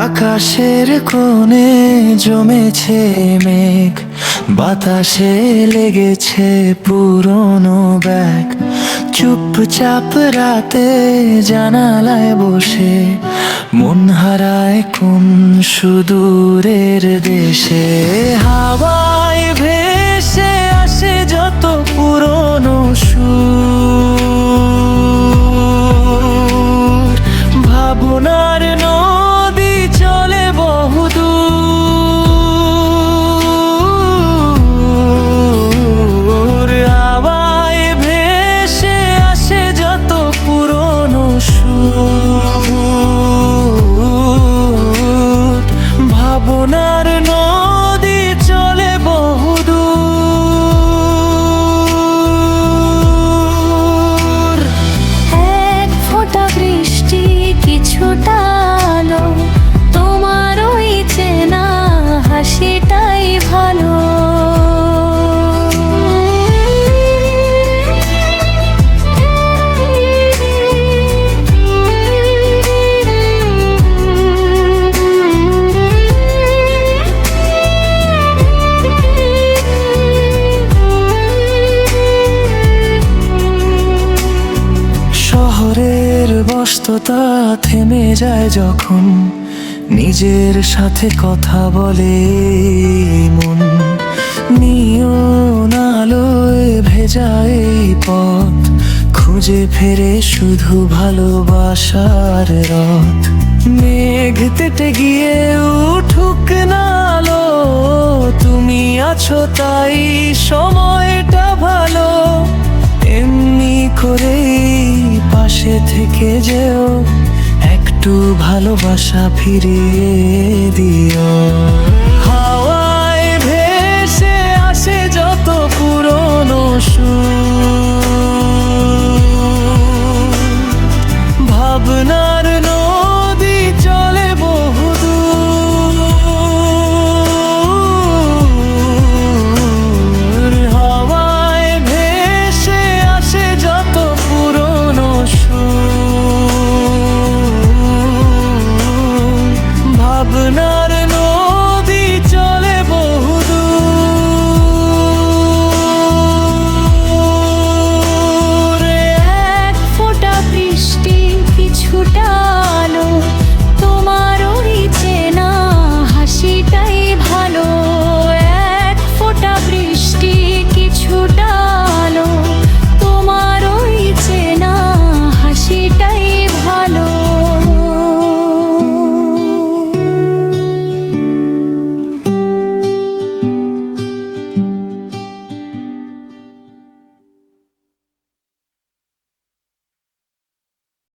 আকাশের কোণে জমেছে মেঘ, বাতাসে লেগেছে পুরনো ব্যাগ। চুপচাপ রাতে জানালায় বসে মন হারায় কোন সুদূরের দেশে। হাওয়ায় ভেসে আসে যত পুরনো সুর, ভাবনার নদী চলে বহুদূর। হাওয়ায় ভেসে আসে যত পুরনো সুর, ভাবনার নদী চলে বহুদূর। এক ফোঁটা বৃষ্টি, কিছুটা আলো, তোমার ওই চেনা হাসিটাই ভালো। শহরের ব্যস্ততা থেমে যায় যখন নিজের সাথে কথা বলে মন। নিয়ন আলোয় ভেজা এই পথ খুঁজে ফেরে শুধু ভালোবাসার রথ। মেঘ তেটে গিয়ে উঠুক না আলো, তুমি আছো তাই সময়টা ভালো। এমনি করেই পাশে থেকে যেও, একটু ভালোবাসা ফিরিয়ে দিও। হাওয়ায় ভেসে আসে যত পুরনো সুর, ভাবনার নদী চলে বহুদূর। হাওয়ায় ভেসে আসে যত পুরনো সুর, ভাবনার নদী চলে বহুদূর। এক ফোঁটা বৃষ্টি, কিছুটা